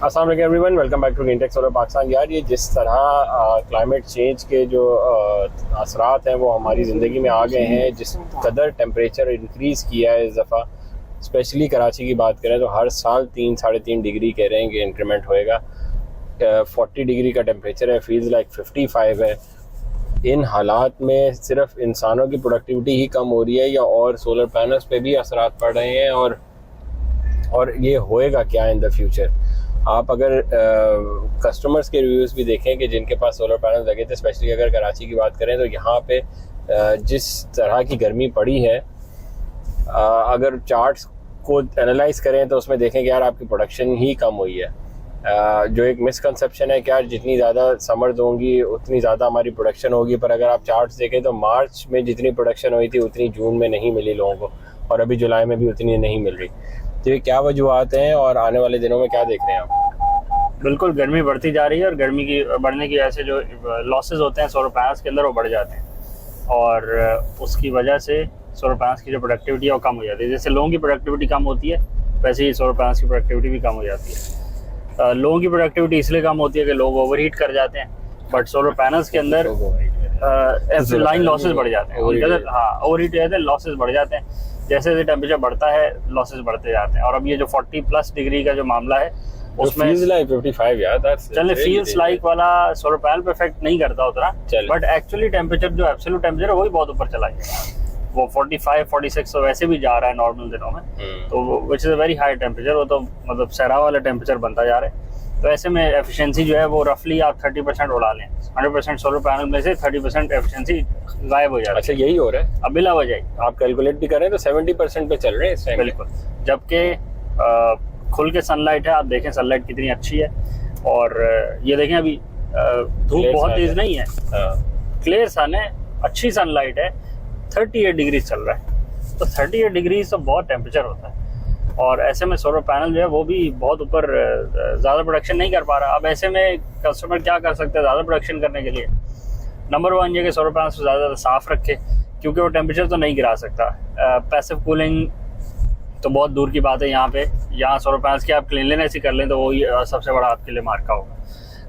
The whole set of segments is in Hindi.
अस्सलाम वालेकुम everyone, welcome back to Green Tech Solar Pakistan. यार ये जिस तरह क्लाइमेट चेंज के जो असरात हैं वो हमारी ज़िंदगी में आ गए हैं, जिस कदर टेम्परेचर इंक्रीज़ किया है इस दफ़ा, स्पेशली कराची की बात करें तो हर साल 3-3.5 डिग्री कह रहे हैं कि इंक्रीमेंट होएगा। 40 डिग्री का टेम्परेचर है, फील्स लाइक 55 है। इन हालात में सिर्फ इंसानों की प्रोडक्टिविटी ही कम हो रही है या और सोलर पैनल्स पे भी असरात पड़ रहे हैं, और ये होएगा क्या इन द फ्यूचर। आप अगर कस्टमर्स के रिव्यूज़ भी देखें कि जिनके पास सोलर पैनल लगे थे, स्पेशली अगर कराची की बात करें तो यहाँ पे जिस तरह की गर्मी पड़ी है, अगर चार्ट्स को एनालाइज करें तो उसमें देखें कि यार आपकी प्रोडक्शन ही कम हुई है। जो एक मिसकंसेप्शन है कि यार जितनी ज़्यादा समर्स होंगी उतनी ज़्यादा हमारी प्रोडक्शन होगी, पर अगर आप चार्ट्स देखें तो मार्च में जितनी प्रोडक्शन हुई थी उतनी जून में नहीं मिली लोगों को, और अभी जुलाई में भी उतनी नहीं मिल रही। तो ये क्या वजूहत हैं और आने वाले दिनों में क्या देख रहे हैं आप? बिल्कुल, गर्मी बढ़ती जा रही है और गर्मी की बढ़ने की वजह से जो लॉसेस होते हैं सोलर पैनल्स के अंदर वो बढ़ जाते हैं, और उसकी वजह से सोलर पैनल्स की जो प्रोडक्टिविटी है वो कम हो जाती है। जैसे लोगों की प्रोडक्टिविटी कम होती है वैसे ही सोलर पैनल्स की प्रोडक्टिविटी भी कम हो जाती है। लोगों की प्रोडक्टिविटी इसलिए कम होती है कि लोग ओवरहीट कर जाते हैं, बट सोलर पैनल्स के अंदर लाइन लॉसेस बढ़ जाते हैं। ओवरहीट जाते हैं, लॉसेस बढ़ जाते हैं। जैसे जैसे टेम्परेचर बढ़ता है लॉसेस बढ़ते जाते हैं, और अब ये जो 40+ डिग्री का जो मामला है उसमें like 55 यार, चलिए फील्स लाइक वाला सोलर पैनल पे इफेक्ट नहीं करता उतना, बट एक्चुअली टेम्परेचर जो एब्सोल्यूट टेम्परेचर है वही बहुत ऊपर चला गया। वो 45-46 तो वैसे भी जा रहा है नॉर्मल दिनों में, तो which is a very high temperature. वो तो मतलब सहरा वाला टेम्परेचर बनता जा रहा है। तो ऐसे में एफिशिएंसी जो है वो रफली आप 30% उड़ा लें। 100% सोलर पैनल में से 30% एफिशिएंसी गायब हो जाती है। अच्छा, यही हो रहा है अब बिला वजह। आप कैलकुलेट भी करें तो 70% पे चल रहे हैं इस टाइम। बिल्कुल, जबकि खुल के सनलाइट है, आप देखें सनलाइट कितनी अच्छी है, और ये देखें अभी धूप बहुत तेज नहीं है, क्लियर सन है, अच्छी सनलाइट है, 38 डिग्री चल रहा है। तो 38 डिग्री तो बहुत टेम्परेचर होता है, और ऐसे में सोलर पैनल जो है वो भी बहुत ऊपर ज़्यादा प्रोडक्शन नहीं कर पा रहा। अब ऐसे में कस्टमर क्या कर सकते हैं ज़्यादा प्रोडक्शन करने के लिए? नंबर 1 ये कि सोलर पैनल को ज़्यादा साफ रखे, क्योंकि वो टेम्परेचर तो नहीं गिरा सकता। पैसिव कूलिंग तो बहुत दूर की बात है। यहाँ सोलर पैनल्स की आप क्लीनलीनेस ही कर लें तो वही सबसे बड़ा आपके लिए मार्का होगा।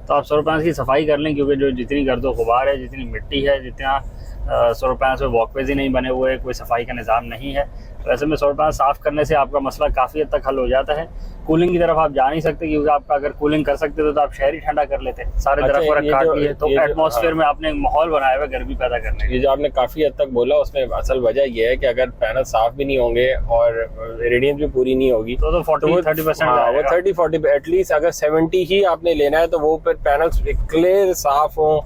तो आप सोलर पैनल्स की सफाई कर लें, क्योंकि जो जितनी गर्दो गुबार है, जितनी मिट्टी है, जितना सोलर पैनल्स में वॉकवेज ही नहीं बने हुए हैं, कोई सफाई का निज़ाम नहीं है। वैसे में सोलर पैनल साफ़ करने से आपका मसला काफ़ी हद तक हल हो जाता है। कूलिंग की तरफ आप जा नहीं सकते, क्योंकि आपका अगर कूलिंग कर सकते तो आप शहर ही ठंडा कर लेते। सारे तरफ पर काट दिए तो एटमॉस्फेयर में आपने एक माहौल बनाया हुआ गर्मी पैदा करने का। ये जो आपने काफ़ी हद तक बोला, उसमें असल वजह ये है कि अगर पैनल साफ भी नहीं होंगे और रेडियंस भी पूरी नहीं होगी तो 40-30% वो 30-40 एटलीस्ट अगर 70 ही आपने लेना है तो वो फिर पैनल्स क्लियर साफ हो।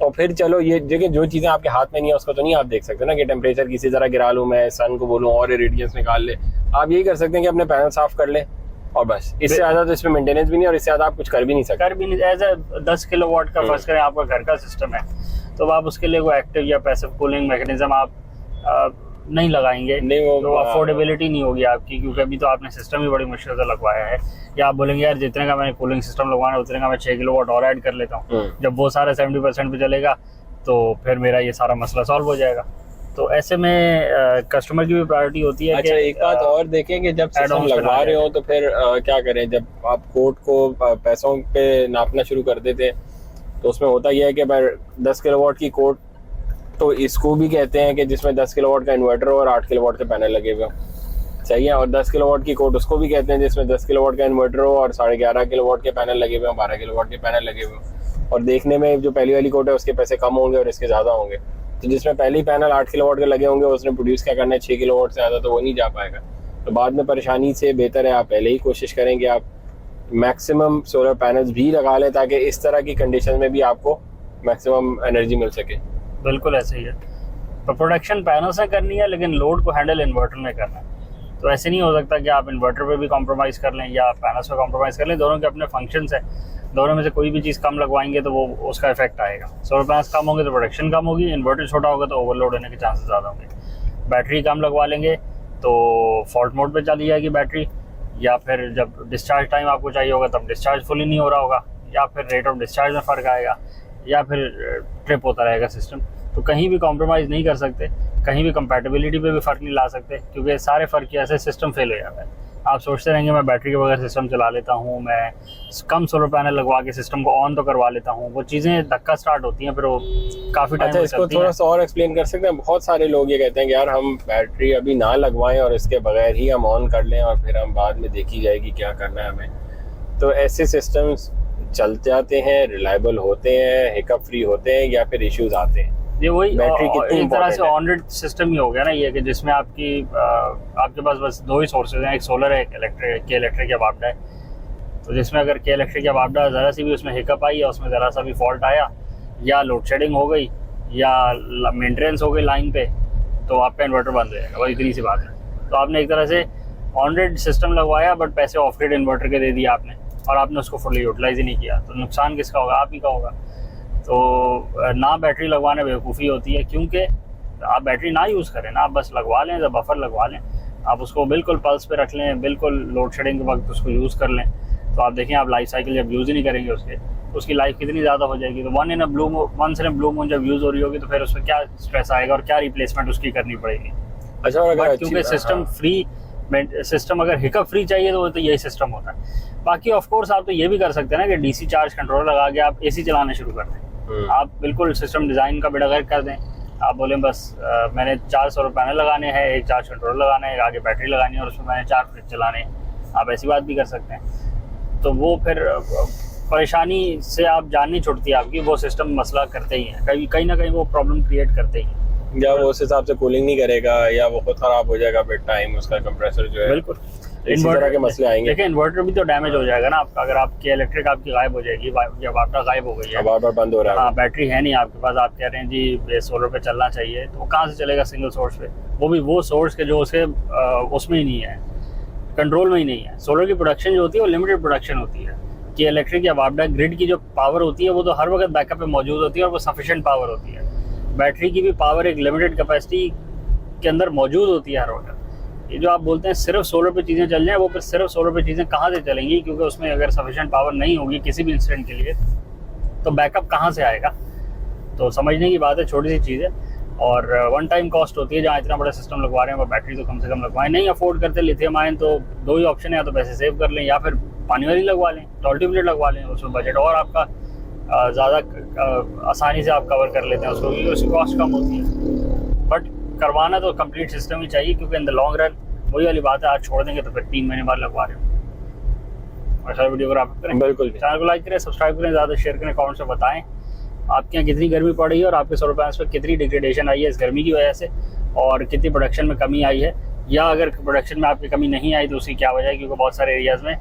और फिर चलो ये देखिए, जो चीज़ें आपके हाथ में नहीं है उसको तो नहीं आप देख सकते ना, कि टेम्परेचर किसी तरह गिरा लूँ मैं, सन को बोलूँ और रेडियंस निकाल ले। आप यही कर सकते हैं कि अपने पैनल साफ कर लें, और बस। इससे ज़्यादा तो इसमें मेंटेनेंस भी नहीं, और इससे ज़्यादा आप कुछ कर भी नहीं सकते। एज ए 10 किलोवाट का फर्ज करें आपका घर का सिस्टम है, तो आप उसके लिए वो एक्टिव या पैसिव कूलिंग मैकेनिज्म आप नहीं लगाएंगे, नहीं वो तो अफोर्डेबिलिटी नहीं होगी आपकी, क्योंकि अभी तो आपने सिस्टम ही बड़ी मुश्किल से लगवाया है। या आप बोलेंगे यार जितने का मैंने कूलिंग सिस्टम लगवाना है उतने का मैं 6 किलोवाट और ऐड कर लेता हूँ। जब वो सारा 70% पे चलेगा तो फिर मेरा ये सारा मसला सॉल्व हो जाएगा। तो ऐसे में कस्टमर की भी प्रायोरिटी होती है। अच्छा, एक बात और देखें कि जब सिस्टम लगवा रहे हो तो फिर क्या करें, जब आप कोर्ट को पैसों पे नापना शुरू कर देते हैं तो उसमें होता यह है कि 10 किलोवाट की कोर्ट तो इसको भी कहते हैं कि जिसमें 10 किलोवाट का इन्वर्टर और 8 किलोवाट के पैनल लगे हुए, सही है। और 10 किलोवाट की कोर्ट उसको भी कहते हैं जिसमें 10 किलोवाट का इन्वर्टर हो और 11.5 किलोवाट के पैनल लगे हुए, 12 किलोवाट के पैनल लगे हुए। और देखने में जो पहली वाली कोर्ट है उसके पैसे कम होंगे और इसके ज़्यादा होंगे। तो जिसमें पहले ही पैनल 8 किलोवाट के लगे होंगे उसने प्रोड्यूस क्या करना है 6 किलोवाट से ज़्यादा, तो वो नहीं जा पाएगा। तो बाद में परेशानी से बेहतर है आप पहले ही कोशिश करें कि आप मैक्सिमम सोलर पैनल्स भी लगा लें, ताकि इस तरह की कंडीशन में भी आपको मैक्सिमम एनर्जी मिल सके। बिल्कुल ऐसे ही है। तो प्रोडक्शन पैनल से करनी है, लेकिन लोड को हैंडल इन्वर्टर में करना है। तो ऐसे नहीं हो सकता कि आप इन्वर्टर पे भी कॉम्प्रोमाइज़ कर लें या पैनल्स पे कॉम्प्रोमाइज़ कर लें। दोनों के अपने फंक्शंस हैं, दोनों में से कोई भी चीज़ कम लगवाएंगे तो वो उसका इफेक्ट आएगा। सोलर पैनल्स कम होंगे तो प्रोडक्शन कम होगी, इन्वर्टर छोटा होगा तो ओवरलोड होने के चांसेस ज़्यादा होंगे। बैटरी कम लगवा लेंगे तो फॉल्ट मोड पे चली जाएगी बैटरी, या फिर जब डिस्चार्ज टाइम आपको चाहिए होगा तब डिस्चार्ज फुली नहीं हो रहा होगा, या फिर रेट ऑफ डिस्चार्ज में फ़र्क आएगा, या फिर ट्रिप होता रहेगा सिस्टम। तो कहीं भी कॉम्प्रोमाइज़ नहीं कर सकते, कहीं भी कंपैटिबिलिटी पे भी फ़र्क नहीं ला सकते, क्योंकि सारे फ़र्क की वजह से सिस्टम फेल हो जाता है। आप सोचते रहेंगे मैं बैटरी के बगैर सिस्टम चला लेता हूँ, मैं कम सोलर पैनल लगवा के सिस्टम को ऑन तो करवा लेता हूँ, वो चीज़ें धक्का स्टार्ट होती हैं, फिर वो काफ़ी टाइम। अच्छा, इसको थोड़ा सा और एक्सप्लेन कर सकते हैं? बहुत सारे लोग ये कहते हैं कि यार हम बैटरी अभी ना लगवाएं और इसके बगैर ही हम ऑन कर लें और फिर हम बाद में देखी जाएगी क्या करना है हमें। तो ऐसे सिस्टम्स चल जाते हैं, रिलायबल होते हैं, हिकअप फ्री होते हैं, या फिर इश्यूज आते हैं? ये वही बैटरी कितनी एक तरह से important है? ऑन ग्रिड सिस्टम ही हो गया ना ये, कि जिसमें आपके पास बस दो ही सोर्सेज हैं, एक सोलर है, एक इलेक्ट्रिक या वापडा है। तो जिसमें अगर के इलेक्ट्रिक या वापडा ज़रा सी भी उसमें हिकअप आई या उसमें ज़रा सा भी फॉल्ट आया, या लोड शेडिंग हो गई या मेंटेनेंस हो गई लाइन पे, तो आपका इन्वर्टर बंद हो जाएगा। वही इतनी सी बात है। तो आपने एक तरह से ऑन ग्रिड सिस्टम लगवाया, बट पैसे ऑफ ग्रिड इन्वर्टर के दे दिए आपने, और आपने उसको फुली यूटिलाइज ही नहीं किया। तो नुकसान किसका होगा? आप ही का होगा। तो ना बैटरी लगवाने बेवकूफ़ी होती है, क्योंकि आप बैटरी ना यूज़ करें ना, आप बस लगवा लें, जब बफर लगवा लें, आप उसको बिल्कुल पल्स पे रख लें, बिल्कुल लोड शेडिंग के वक्त उसको यूज़ कर लें। तो आप देखें, आप लाइफ साइकिल जब यूज़ ही नहीं करेंगे उसकी लाइफ कितनी ज़्यादा हो जाएगी। तो once in a blue moon जब यूज़ हो रही होगी, तो फिर उसमें क्या स्ट्रेस आएगा और क्या रिप्लेसमेंट उसकी करनी पड़ेगी। अच्छा, और अगर क्योंकि सिस्टम फ्री सिस्टम अगर हिकअप फ्री चाहिए तो यही सिस्टम होता है। बाकी ऑफ कोर्स आप तो ये भी कर सकते हैं ना कि डीसी चार्ज कंट्रोलर लगा के आप एसी चलाना शुरू कर दें। आप बिल्कुल सिस्टम डिज़ाइन का बेड़ा गर्क कर दें। आप बोलें बस मैंने 4 सोलर पैनल लगाने हैं, एक चार्ज कंट्रोलर लगाना है, एक आगे बैटरी लगानी है, और उसमें मैंने 4 फ्रिज चलाने हैं। आप ऐसी बात भी कर सकते हैं। तो वो फिर परेशानी से आप जान नहीं छुटती आपकी, वो सिस्टम मसला करते ही हैं, कहीं ना कहीं वो प्रॉब्लम क्रिएट करते ही हैं। या वो उस हिसाब से कूलिंग नहीं करेगा, या वो खुद खराब हो जाएगा विद टाइम, उसका कंप्रेसर जो है। बिल्कुल, इसी तरह के मसले आएंगे। देखिए, इन्वर्टर भी तो डैमेज हो जाएगा ना आपका, अगर आपकी इलेक्ट्रिक आपकी गायब हो जाएगी या वापडा गायब हो गई है, बार बार बंद हो रहा है। हाँ, बैटरी है नहीं आपके पास, आप कह रहे हैं जी सोलर पे चलना चाहिए, तो वो कहाँ से चलेगा सिंगल सोर्स पे? वो भी वो सोर्स के जो उसके उसमें ही नहीं है, कंट्रोल में ही नहीं है। सोलर की प्रोडक्शन जो होती है वो लिमिटेड प्रोडक्शन होती है, कि इलेक्ट्रिक या वापडा ग्रिड की जो पावर होती है वो तो हर वक्त बैकअप पे मौजूद होती है और वो सफिशिएंट पावर होती है। बैटरी की भी पावर एक लिमिटेड कैपेसिटी के अंदर मौजूद होती है हर वक्त। ये जो आप बोलते हैं सिर्फ सोलर पे चीज़ें चल जाएं, वो फिर सिर्फ सोलर पे चीज़ें कहाँ से चलेंगी? क्योंकि उसमें अगर सफिशिएंट पावर नहीं होगी किसी भी इंसिडेंट के लिए, तो बैकअप कहाँ से आएगा? तो समझने की बात है, छोटी सी चीज़ है, और वन टाइम कॉस्ट होती है। जहाँ इतना बड़ा सिस्टम लगवा रहे हैं वो बैटरी तो कम से कम लगवाएं। नहीं अफोर्ड करते लिथियम आयन, तो दो ही ऑप्शन है, या तो पैसे सेव कर लें या फिर पानी वाली लगवा लें, टॉल्टी प्लेट लगवा लें, उसमें बजट और आपका ज़्यादा आसानी से आप कवर कर लेते हैं उसको, क्योंकि उसकी कॉस्ट कम होती है। बट करवाना तो कंप्लीट सिस्टम ही चाहिए, क्योंकि इन द लॉन्ग रन वही वाली बात है, आज छोड़ देंगे तो फिर 3 महीने बाद लगवा रहे हो। अच्छा, वीडियो अगर आप करें, बिल्कुल चैनल को लाइक करें, सब्सक्राइब करें, ज़्यादा शेयर करें, कमेंट से बताएं आपके यहाँ कितनी गर्मी पड़ रही है और आपके सोलर पैनल्स पर कितनी डिग्रेडेशन आई है इस गर्मी की वजह से, और कितनी प्रोडक्शन में कमी आई है, या अगर प्रोडक्शन में आपकी कमी नहीं आई तो उसकी क्या वजह है। क्योंकि बहुत सारे एरियाज़ में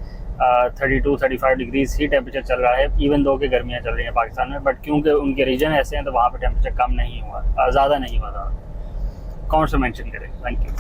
32-35 डिग्रीज ही टेम्परेचर चल रहा है, इवन दो कि गर्मियाँ चल रही हैं पाकिस्तान में, बट क्योंकि उनके रीजन ऐसे हैं तो वहाँ पर टेम्परेचर कम नहीं हुआ, ज़्यादा नहीं हुआ। कमेंट्स में मेंशन करें। Thank you.